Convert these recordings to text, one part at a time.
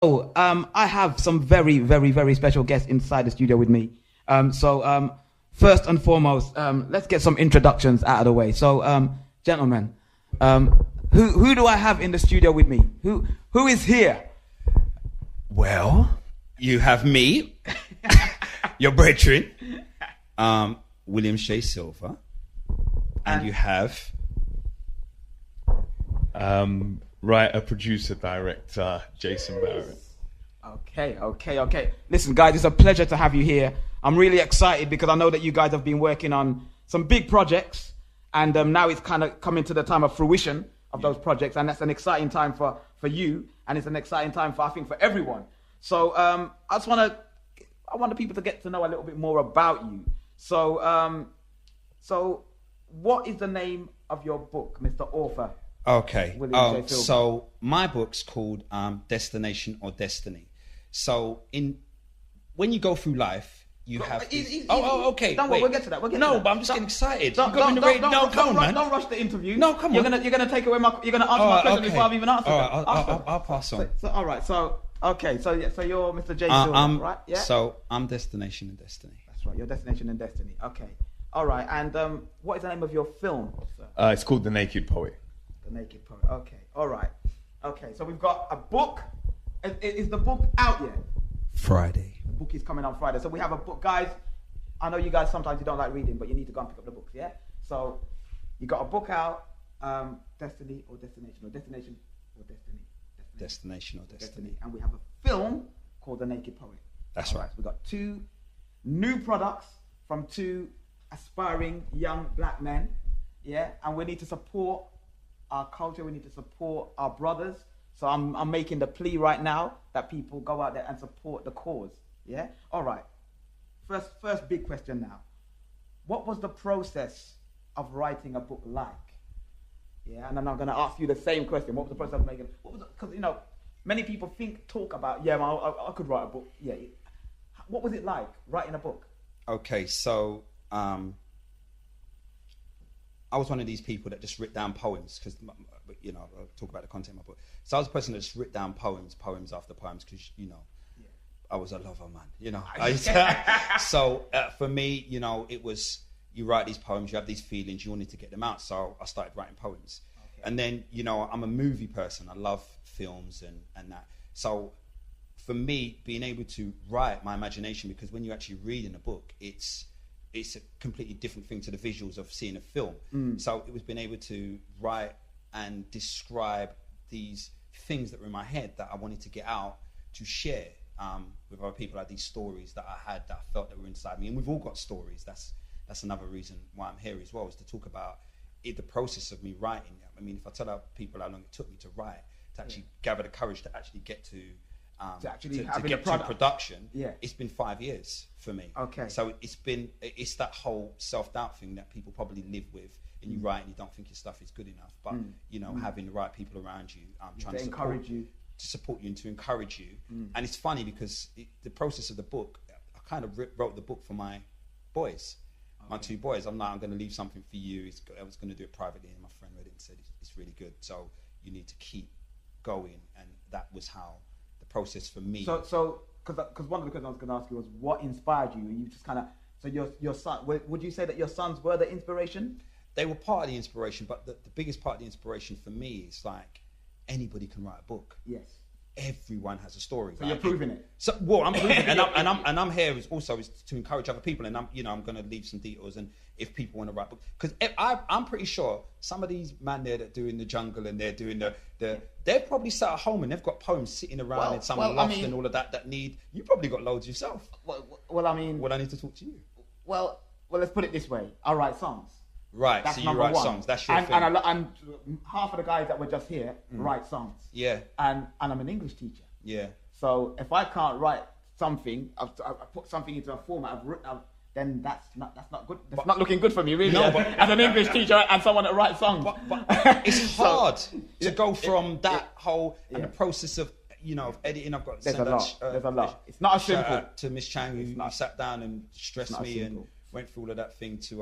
I have some very, very, very special guests inside the studio with me. First and foremost, let's get some introductions out of the way. So, gentlemen, who do I have in the studio with me? Who is here? Well, you have me, your brethren, Williams.J.Silver, and you have... writer, producer, director, Jason Barrett. Okay. Listen, guys, it's a pleasure to have you here. I'm really excited because I know that you guys have been working on some big projects, and now it's kind of coming to the time of fruition of those projects, and that's an exciting time for you, and it's an exciting time for, I think, for everyone. So I want the people to get to know a little bit more about you. So what is the name of your book, Mr. Author? Okay. So my book's called Destination or Destiny. So when you go through life, you have. Okay. Don't worry, we'll get to that. But I'm just getting excited. Don't rush the interview. No, come on. You're gonna take away you're gonna answer my question before I've even answered it. I'll pass on. All right. So you're Mr. J. Silver, right? Yeah. So I'm Destination and Destiny. That's right. Your Destination and Destiny. Okay. All right. And what is the name of your film, sir? It's called The Naked Poet. The Naked Poet. Okay. All right. Okay. So we've got a book. Is the book out yet? Friday. The book is coming on Friday. So we have a book, guys. I know you guys sometimes you don't like reading, but you need to go and pick up the books. Yeah. So you got a book out. Destiny or Destination or Destination or Destiny. Destination or Destiny. And we have a film called The Naked Poet. That's right. So we've got two new products from two aspiring young black men. Yeah. And we need to support our culture, we need to support our brothers. So I'm making the plea right now that people go out there and support the cause. Yeah? All right. First big question now. What was the process of writing a book like? Yeah, and then I'm going to ask you the same question. What was the process of making? Because many people talk about, I could write a book. Yeah. What was it like writing a book? Okay, so I was one of these people that just writ down poems because, I'll talk about the content of my book. So I was a person that just writ down poems after poems because, I was a lover, man, So for me, it was, you write these poems, you have these feelings, you wanted to get them out. So I started writing poems. Okay. And then, I'm a movie person. I love films and that. So for me, being able to write my imagination, because when you actually read in a book, it's a completely different thing to the visuals of seeing a film. So it was being able to write and describe these things that were in my head that I wanted to get out to share with other people. Like these stories that I had that I felt that were inside me, and we've all got stories. That's another reason why I'm here as well, is to talk about the process of me writing. I mean, if I tell people how long it took me to write, to actually gather the courage to actually get to production, it's been 5 years for me. Okay. So it's that whole self-doubt thing that people probably live with, and you write and you don't think your stuff is good enough, but having the right people around you, trying to support you and to encourage you. And it's funny because the process of the book, I kind of wrote the book for my boys, my two boys. I'm going to leave something for you. I was going to do it privately, and my friend read it and said it's really good, so you need to keep going. And that was how the process for me. So because one of the questions I was going to ask you was what inspired you, and you just kind of, so your son, would you say that your sons were the inspiration? They were part of the inspiration, but the biggest part of the inspiration for me is like anybody can write a book. Yes. Everyone has a story. So you're proving it. So I'm proving it, and I'm here also to encourage other people, and I'm going to leave some details, and if people want to write books, because I'm pretty sure some of these man there that do in the jungle and they're doing they've probably sat at home and they've got poems sitting around in some loft and all of that need. You probably got loads yourself. Well, I mean, I need to talk to you. Well, let's put it this way. I write songs. Right, that's so you write songs. That's your thing. And half of the guys that were just here write songs. Yeah. And I'm an English teacher. Yeah. So if I can't write something, I put something into a format, then that's not good. That's not looking good for me, really. No, as an English teacher and someone that writes songs. But it's hard to go from that whole and the process of editing. I've got there's a lot. It's not as simple. To Miss Chang, who sat down and stressed me and went through all of that thing to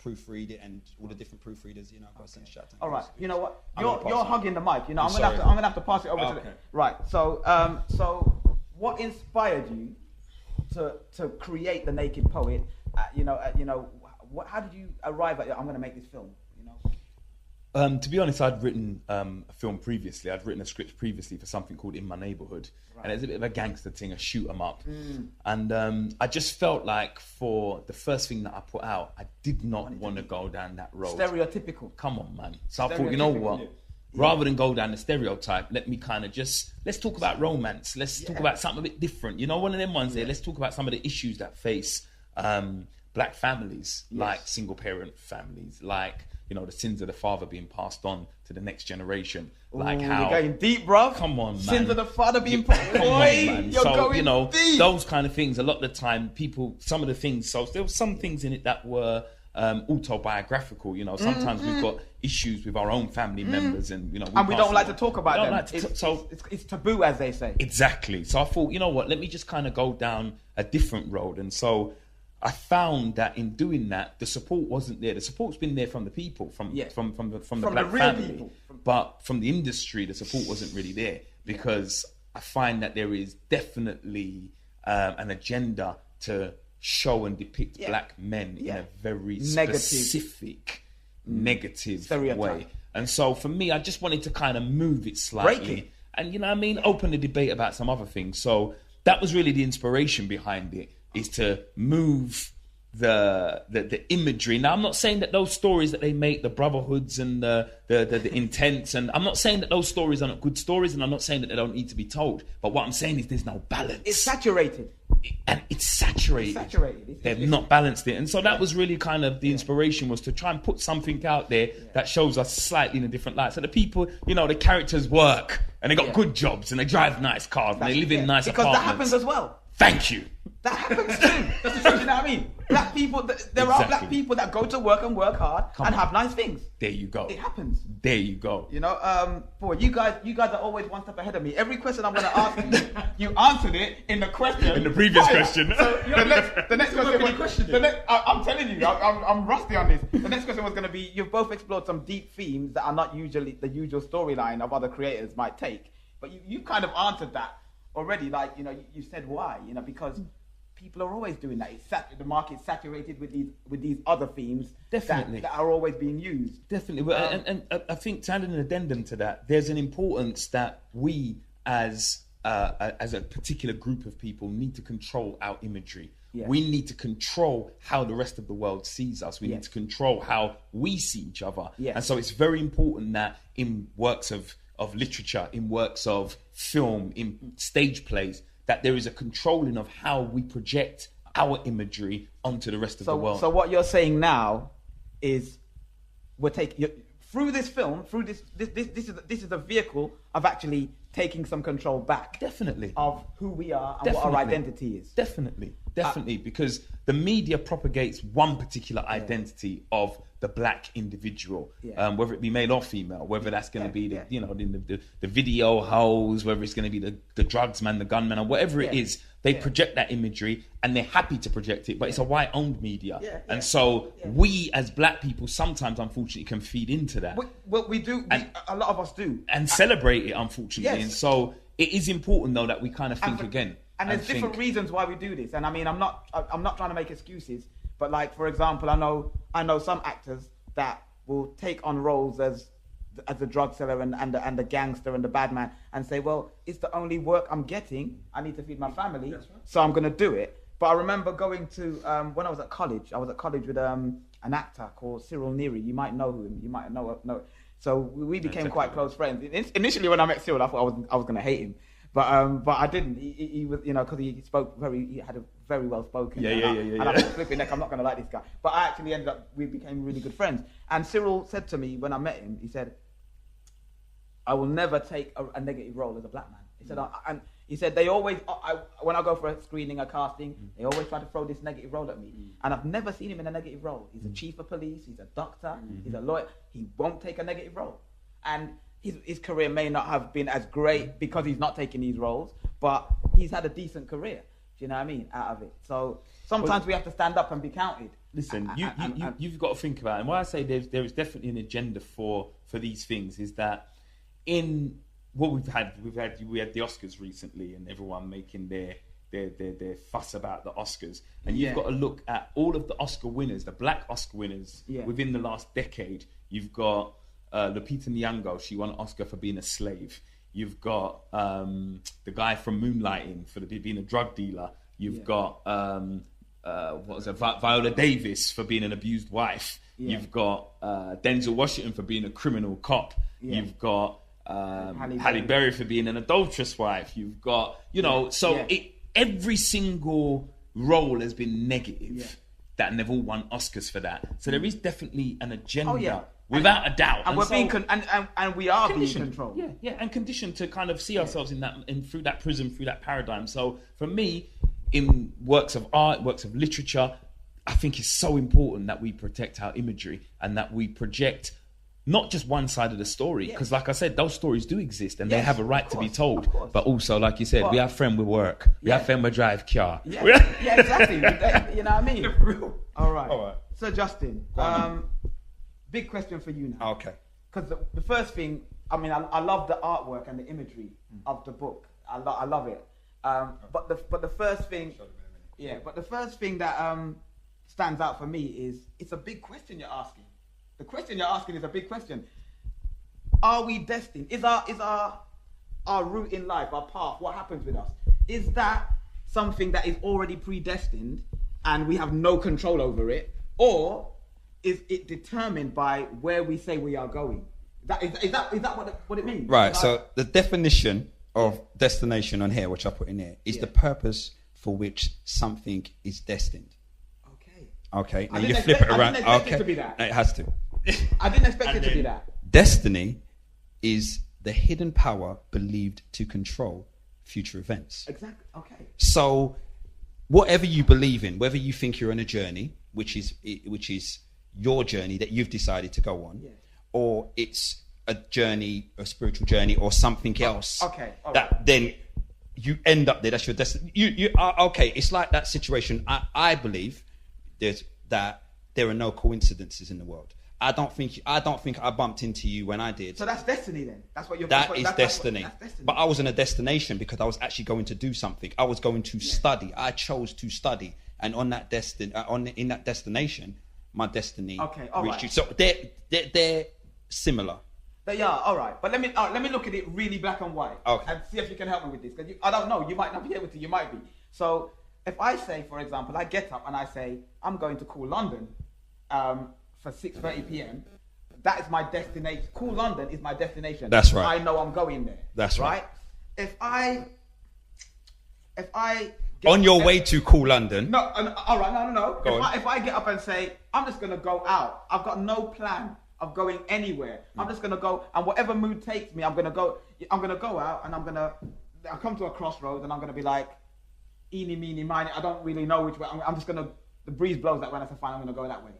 proofread it, and all the different proofreaders, you know, I've got to send a shout out. All right, you know what? I'm gonna You're pass it. hugging the mic. You know, I'm sorry. gonna have to pass it over to Okay. the right. So what inspired you to create the Naked Poet? How did you arrive at? I'm going to make this film. You know. To be honest, I'd written a film previously. I'd written a script previously for something called In My Neighborhood, and it's a bit of a gangster thing, a shoot 'em up. And I just felt like for the first thing that I put out, I did not want to go down that road. Stereotypical. Come on, man. So I thought, you know what? Yeah. Rather than go down the stereotype, let me kind of let's talk about romance. Let's talk about something a bit different. You know, one of them ones there. Let's talk about some of the issues that face black families, like single parent families, like, you know, the sins of the father being passed on to the next generation. Like how you're going deep, bro. Come on, man. Sins of the father being passed. Come on, man. You're so, going you know, deep. those kind of things, a lot of the time, some of the things, so there were some things in it that were autobiographical. You know, sometimes we've got issues with our own family members, and, you know, we don't like to talk about them. So it's taboo, as they say. Exactly. So I thought, you know what, let me just kind of go down a different road. And so I found that in doing that, the support wasn't there. The support's been there from the people, from the black real family, people. but from the industry, the support wasn't really there, because I find that there is definitely an agenda to show and depict black men in a very specific, negative way. And so for me, I just wanted to kind of move it slightly, and, you know what I mean, open the debate about some other things. So that was really the inspiration behind it, is to move the imagery. Now, I'm not saying that those stories that they make, the brotherhoods and the intents, and I'm not saying that those stories are not good stories, and I'm not saying that they don't need to be told. But what I'm saying is there's no balance. It's saturated. And it's saturated. They've not balanced it. And so that was really kind of the inspiration, was to try and put something out there that shows us slightly in a different light. So the people, you know, the characters work, and they got good jobs, and they drive nice cars, and they live in nice apartments. Because that happens as well. Thank you. That happens too. That's the truth, you know what I mean? Black people, there are black people that go to work and work hard and have nice things. There you go. It happens. There you go. You know, boy, you guys are always one step ahead of me. Every question I'm going to ask you, you answered it in the question. In the previous question. So the next question. I'm telling you, I'm rusty on this. The next question was going to be: you've both explored some deep themes that are not usually the usual storyline of other creators might take, but you kind of answered that already. Like, you know, you said why? You know, because people are always doing that. The market's saturated with these other themes that are always being used. Definitely. And I think, to add an addendum to that, there's an importance that we as a particular group of people need to control our imagery. Yeah. We need to control how the rest of the world sees us. We need to control how we see each other. Yes. And so it's very important that in works of literature, in works of film, in stage plays, that there is a controlling of how we project our imagery onto the rest of the world. So what you're saying now is we're taking through this film, this is a vehicle of actually taking some control back. Definitely. Of who we are and what our identity is. Definitely. Because the media propagates one particular identity of the black individual, whether it be male or female, whether that's going to be the video hoes, whether it's going to be the drugs man, the gunman, or whatever it is. They project that imagery, and they're happy to project it, but it's a white-owned media. And so we as black people sometimes, unfortunately, can feed into that. We do. A lot of us do. And celebrate it, unfortunately. And so it is important, though, that we kind of think again. And there's different reasons why we do this. And I mean, I'm not trying to make excuses, but, like, for example, I know some actors that will take on roles as the drug seller and the gangster and the bad man, and say, well, it's the only work I'm getting. I need to feed my family, so I'm going to do it. But I remember going to when I was at college. I was at college with an actor called Cyril Neary. You might know him. You might know. So we became quite close friends. Initially, when I met Cyril, I thought I was going to hate him. But I didn't. He was, you know, because he had a very well spoken. And I was flipping neck. I'm not going to like this guy. But I actually we became really good friends. And Cyril said to me when I met him, he said, I will never take a negative role as a black man. He said, and he said, they always, when I go for a screening, a casting, they always try to throw this negative role at me. And I've never seen him in a negative role. He's a chief of police, he's a doctor, he's a lawyer. He won't take a negative role. And his career may not have been as great because he's not taking these roles, but he's had a decent career. you know what I mean? Out of it. So sometimes we have to stand up and be counted. Listen, you've got to think about it. And why I say there is definitely an agenda for these things is that in what we had the Oscars recently, and everyone making their fuss about the Oscars, and you've got to look at all of the Oscar winners, the black Oscar winners within the last decade. You've got Lupita Nyong'o, she won an Oscar for being a slave. You've got the guy from Moonlighting for being a drug dealer. You've got Viola Davis for being an abused wife. You've got Denzel Washington for being a criminal cop. You've got Halle Berry for being an adulterous wife. You've got, every single role has been negative that never won Oscars for that. So there is definitely an agenda, without a doubt. And we're being and we are being controlled. And conditioned to kind of see ourselves through that prism, through that paradigm. So for me, in works of art, works of literature, I think it's so important that we protect our imagery and that we project not just one side of the story, because like I said, those stories do exist and they have a right to be told. But also, like you said, we have friends with work, we have friends with drive car. Exactly. You know what I mean? All right. So Justin, big question for you now. Okay. Because the first thing, I mean, I love the artwork and the imagery of the book. I love it. But the first thing, but the first thing that stands out for me is it's a big question you're asking. The question you're asking is a big question. Are we destined? Is our route in life, our path, what happens with us, is that something that is already predestined and we have no control over it, or is it determined by where we say we are going? Is that what it means? Right. So the definition of destination on here, which I put in here, is the purpose for which something is destined. Okay. Now you flip it around. I didn't expect it to be that. It has to. I didn't expect it to be that. Destiny is the hidden power believed to control future events. Exactly. Okay. So, whatever you believe in, whether you think you're on a journey, which is your journey that you've decided to go on, or it's a journey, a spiritual journey, or something else. Okay. Then you end up there. That's your destiny. You are okay. It's like that situation. I believe that there are no coincidences in the world. I don't think I bumped into you when I did. So that's destiny then. That's what you're. That is destiny. That's destiny. But I was in a destination because I was actually going to do something. I was going to study. I chose to study, and on that in that destination, my destiny reached you. So they're similar. They are, all right. But let me look at it really black and white, and see if you can help me with this. Because I don't know. You might not be able to. You might be. So if I say, for example, I get up and I say I'm going to Kool London for 6:30 p.m. That is my destination. Kool London is my destination. That's right. I know I'm going there. That's right. If I on your way to Kool London. No, all right, no. If I get up and say I'm just gonna go out, I've got no plan of going anywhere. I'm just gonna go, and whatever mood takes me, I'm gonna go out, and I'll come to a crossroads, and I'm gonna be like, eeny, meeny, miny. I don't really know which way. I'm just gonna. The breeze blows that way, and I say, fine, I'm gonna go that way.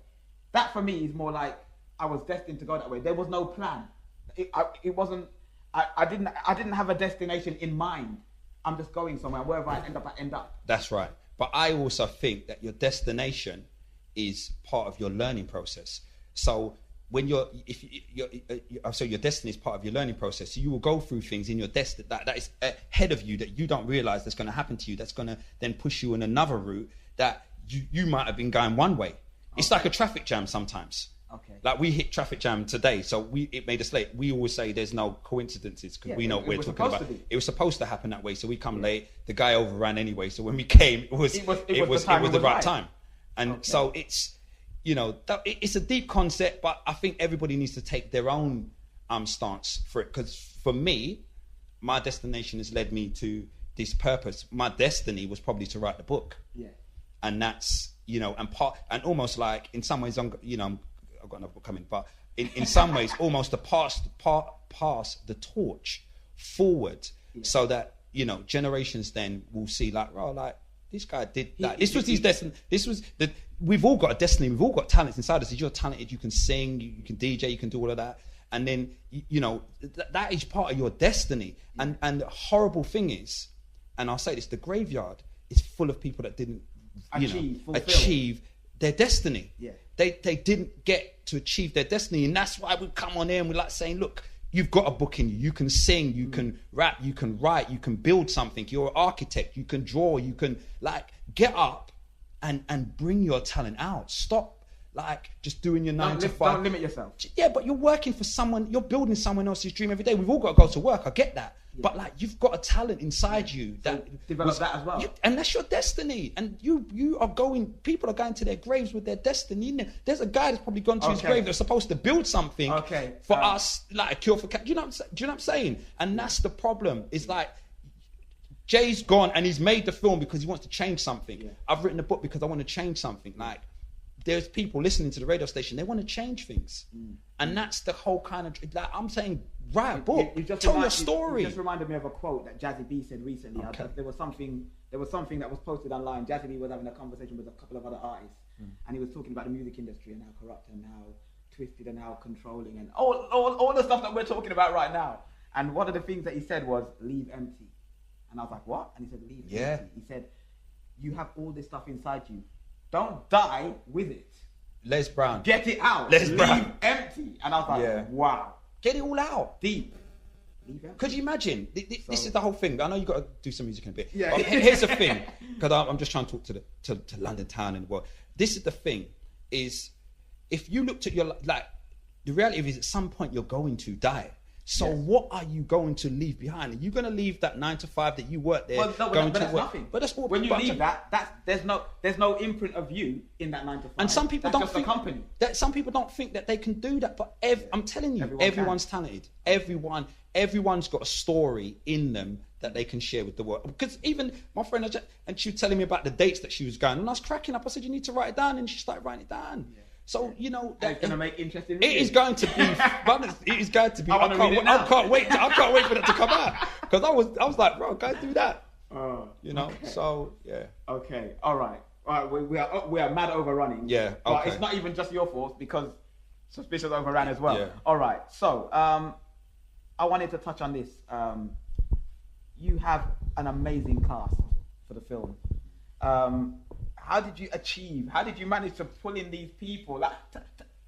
That for me is more like I was destined to go that way. There was no plan. It wasn't. I didn't have a destination in mind. I'm just going somewhere. Wherever I end up. That's right. But I also think that your destination is part of your learning process. So when your destiny is part of your learning process, so you will go through things in your destiny that is ahead of you that you don't realize that's going to happen to you. That's going to then push you in another route that you might have been going one way. It's like a traffic jam sometimes. Okay. Like we hit traffic jam today, so it made us late. We always say there's no coincidences because we know what we're talking about. It was supposed to happen that way, so we come late. The guy overran anyway, so when we came, it was the right time. And so it's, it's a deep concept, but I think everybody needs to take their own stance for it. Because for me, my destination has led me to this purpose. My destiny was probably to write the book. Yeah. And that's, and almost like in some ways, I've got another book coming, but in some ways, almost to pass the torch forward, so that generations then will see this guy did that. This was his destiny. This was that. We've all got a destiny. We've all got talents inside us. If you're talented, you can sing, you can DJ, you can do all of that, and then that is part of your destiny. And the horrible thing is, and I'll say this: the graveyard is full of people that didn't achieve their destiny. Yeah. They didn't get to achieve their destiny, and that's why we come on here and we're like saying, look, you've got a book in you. You can sing, you can rap, you can write, you can build something. You're an architect. You can draw. You can get up and bring your talent out. Stop just doing your 9 to 5. Don't limit yourself. Yeah, but you're working for someone. You're building someone else's dream every day. We've all got to go to work. I get that. Yeah. But you've got a talent inside you that develop that as well. And that's your destiny. And you are going. People are going to their graves with their destiny. There's a guy that's probably gone to his grave that's supposed to build something for us, like a cure for cancer. Do you know what I'm saying? And that's the problem. It's Jay's gone and he's made the film because he wants to change something. Yeah. I've written a book because I want to change something. There's people listening to the radio station. They want to change things, and that's the whole kind of. I'm saying, write a book. Tell your story. You just reminded me of a quote that Jazzy B said recently. Okay. There was something that was posted online. Jazzy B was having a conversation with a couple of other artists, and he was talking about the music industry and how corrupt and how twisted and how controlling and all the stuff that we're talking about right now. And one of the things that he said was, "Leave empty." And I was like, "What?" And he said, "Leave empty." He said, "You have all this stuff inside you. Don't die with it. Les Brown. Get it out. Leave empty." And I was like, wow. Get it all out. Deep. Could you imagine? This is the whole thing. I know you've got to do some music in a bit. Yeah. But here's the thing, because I'm just trying to talk to London town and the world. This is the thing, is if you looked at your, the reality is at some point you're going to die. So what are you going to leave behind? Are you going to leave that 9 to 5 that you work there? Well, no, going but to that's work? nothing. But that's what when you leave there's no imprint of you in that 9 to 5. And some people that's don't just think a company. That some people don't think that they can do that. But I'm telling you, everyone's talented. Everyone's got a story in them that they can share with the world. Because even my friend, and she was telling me about the dates that she was going, and I was cracking up. I said, "You need to write it down," and she started writing it down. Yeah. So it's going to make interesting. It is going to be. It is going to be. I can't wait for that to come out, because I was like, bro, guys, do that. Okay. So yeah. Okay. All right. We are mad overrunning. Yeah. Okay. But it's not even just your fault, because Suspicious overran as well. Yeah. All right. So I wanted to touch on this. You have an amazing cast for the film. How did you manage to pull in these people?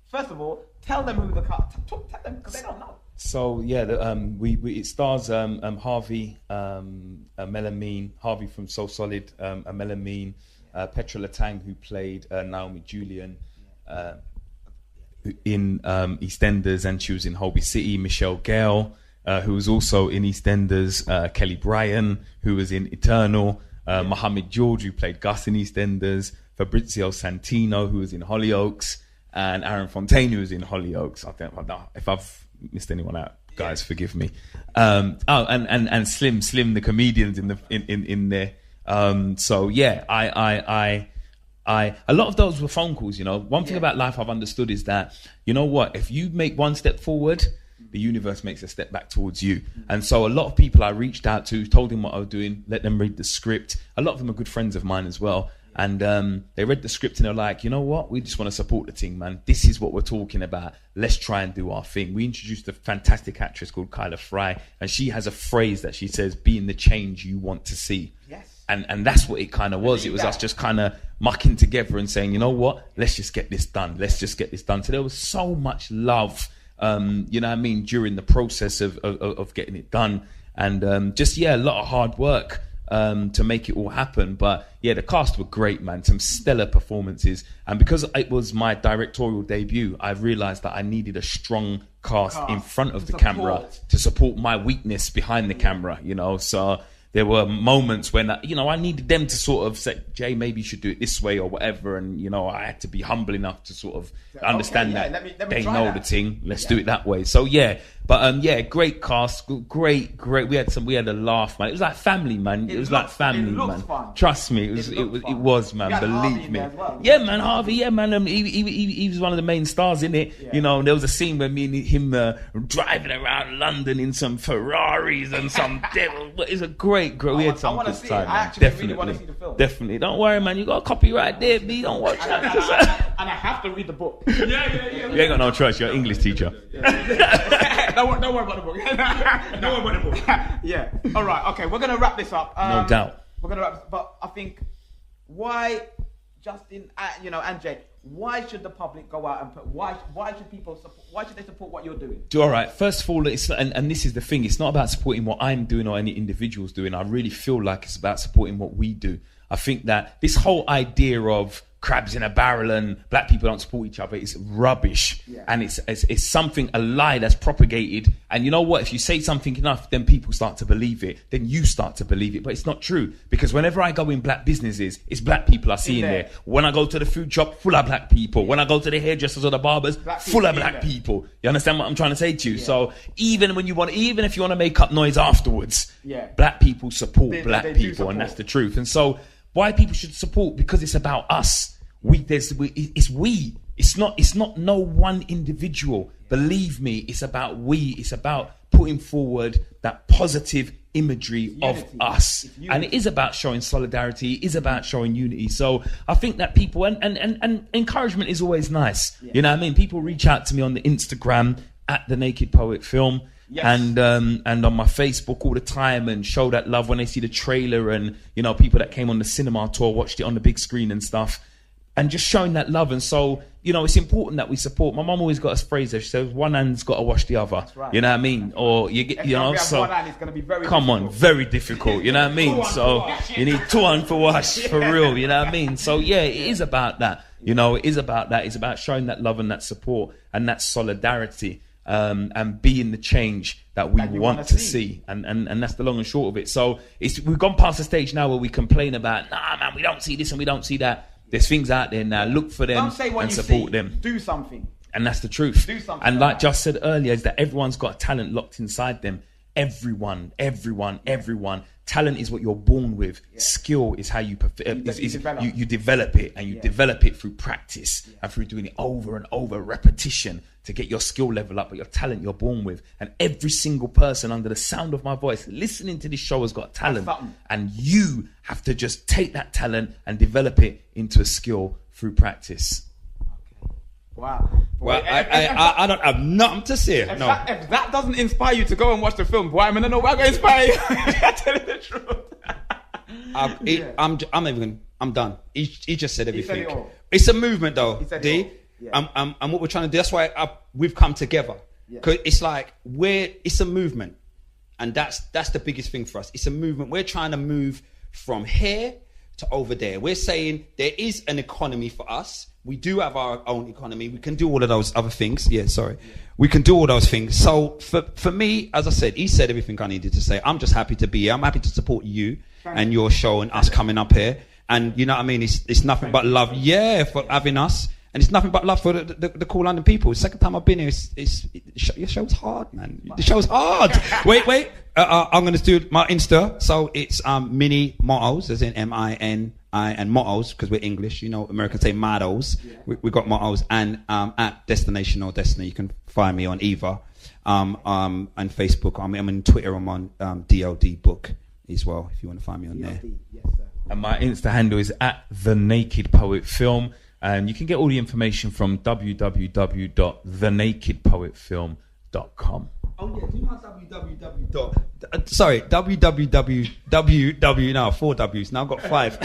First of all, tell them who the cast. Tell them, because they don't know. So yeah, it stars Harvey, Melamine, Harvey from So Solid, Melamine, Petra Latang, who played Naomi Julian in EastEnders, and she was in Holby City. Michelle Gale, who was also in EastEnders. Kelly Bryan, who was in Eternal. Mohammed George, who played Gus in EastEnders. Fabrizio Santino, who was in Hollyoaks. And Aaron Fontaine, who was in Hollyoaks. If I've missed anyone out, guys, forgive me. And Slim, the comedians in there. So yeah, I a lot of those were phone calls. One thing about life I've understood is that, you know what, if you make one step forward, the universe makes a step back towards you. And so a lot of people I reached out to, told them what I was doing, let them read the script. A lot of them are good friends of mine as well. And they read the script and they're like, you know what? We just want to support the thing, man. This is what we're talking about. Let's try and do our thing. We introduced a fantastic actress called Kyla Fry, and she has a phrase that she says, "Being the change you want to see." Yes. And that's what it kind of was. It was us just kind of mucking together and saying, you know what? Let's just get this done. Let's just get this done. So there was so much love, you know what I mean, during the process of getting it done. And a lot of hard work to make it all happen. But yeah, the cast were great, man. Some stellar performances. And because it was my directorial debut, I realized that I needed a strong cast in front of the camera to support my weakness behind the camera, So there were moments when, I needed them to sort of say, Jay, maybe you should do it this way or whatever. And, I had to be humble enough to sort of understand that let me they try know that. the thing. Let's do it that way. So, yeah. But, great cast. Great. We had a laugh, man. It was like family, man. It was like family, man. Fun. Trust me. It was, man. Believe me. Well. Yeah, man. Harvey. Yeah, man. He was one of the main stars in it. Yeah. And there was a scene where me and him driving around London in some Ferraris and some devil. It's a great. We had some good time. I actually really want to see the film. Definitely. Don't worry, man. You got a copy right there, B. Don't watch that. And I have to read the book. Yeah. You ain't got no choice. You're an English teacher. Don't worry about the book. Yeah. All right. Okay. We're gonna wrap this up. No doubt. We're gonna wrap this, but I think, why, Justin, and Jay, why should the public go out and why should people support? Why should they support what you're doing? All right. First of all, and this is the thing. It's not about supporting what I'm doing or any individuals doing. I really feel like it's about supporting what we do. I think that this whole idea of crabs in a barrel and black people don't support each other is rubbish. Yeah. And it's something, a lie that's propagated. And you know what? If you say something enough, then people start to believe it. Then you start to believe it. But it's not true. Because whenever I go in black businesses, it's black people I see in there. When I go to the food shop, full of black people. When I go to the hairdressers or the barbers, full of black people. You understand what I'm trying to say to you? Yeah. So even if you want to make up noise afterwards, black people support black people. And that's the truth. And so why people should support? Because it's about us. It's we. It's not no one individual. Believe me, it's about we. It's about putting forward that positive imagery of us. And it is about showing solidarity. It is about showing unity. So I think that people and encouragement is always nice. Yeah. You know what I mean? People reach out to me on the Instagram at The Naked Poet Film. Yes. And on my Facebook all the time and show that love when they see the trailer and, people that came on the cinema tour, watched it on the big screen and stuff. And just showing that love. And so, it's important that we support. My mum always got a phrase there. She says, one hand's got to wash the other. That's right. You know what I mean? Or you get, so one hand, it's going to be very difficult. Very difficult. You know what I mean? So you need two hands for wash, for real. You know what I mean? So yeah, it is about that. It is about that. It's about showing that love and that support and that solidarity. And being the change that we want to see. And that's the long and short of it. So we've gone past the stage now where we complain about, man, we don't see this and we don't see that. There's things out there now. Look for them and support them. Do something. And that's the truth. Do something. And like Just said earlier, is that everyone's got a talent locked inside them. Everyone. Talent is what you're born with. Yeah. Skill is how you develop it, and you develop it through practice and through doing it over and over, repetition to get your skill level up. But your talent you're born with, and every single person under the sound of my voice listening to this show has got talent, and you have to just take that talent and develop it into a skill through practice. Wow. Well, I don't have nothing to say. If that doesn't inspire you to go and watch the film, boy, I'm going to know what I'm going to inspire you. I tell you the truth. I'm done. He just said everything. It's a movement, though, D. Yeah. And what we're trying to do, that's why we've come together. Because it's like, it's a movement. And that's the biggest thing for us. It's a movement. We're trying to move from here to over there. We're saying there is an economy for us. We do have our own economy. We can do all of those other things. We can do all those things. So for me, as I said, he said everything I needed to say. I'm just happy to be here. I'm happy to support you and your show and us coming up here. And you know what I mean? It's nothing but love. Yeah, for having us. And it's nothing but love for the Kool London people. The second time I've been here, your show's hard, man. The show's hard. Wait. I'm going to do my Insta. So it's mini mottos, as in MINI, and mottos, because we're English. Americans say mottos. Yeah. We got mottos. And at Destination or Destiny, you can find me on either. And Facebook. I'm on Twitter. I'm on DLD Book as well, if you want to find me on there. Yes, sir. And my Insta handle is at The Naked Poet Film. And you can get all the information from www.thenakedpoetfilm.com. Oh yeah, do my www. No, 4 W's. Now I've got 5.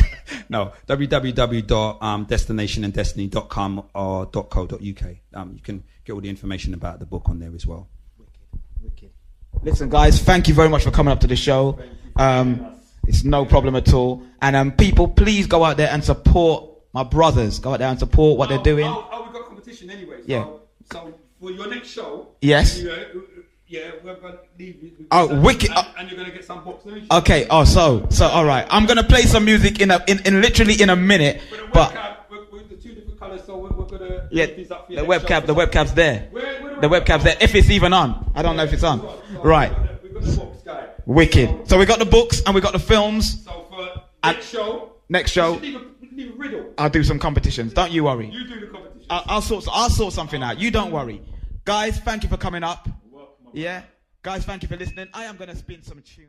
No, www.destinationanddestiny.com or .co.uk. You can get all the information about the book on there as well. Wicked. Listen, guys, thank you very much for coming up to the show. It's no problem at all. And people, please go out there and support my brothers. Go out there and support what they're doing. We've got competition anyway. So for your next show, yes. We're going to leave. Wicked. And you're going to get some box. Okay. So all right. I'm going to play some music in literally in a minute. But with the 2 different colours, so we're going to these up for the webcam's there. The webcam's there. If it's even on, I don't know if it's on. Right. We've got the box, guy. Wicked. So we got the books and we got the films. So for next show. Leave a riddle. I'll do some competitions. Don't you worry. You do the competition. I'll sort something out. You don't worry. Guys, thank you for coming up. Yeah. Guys, thank you for listening. I am going to spin some tunes.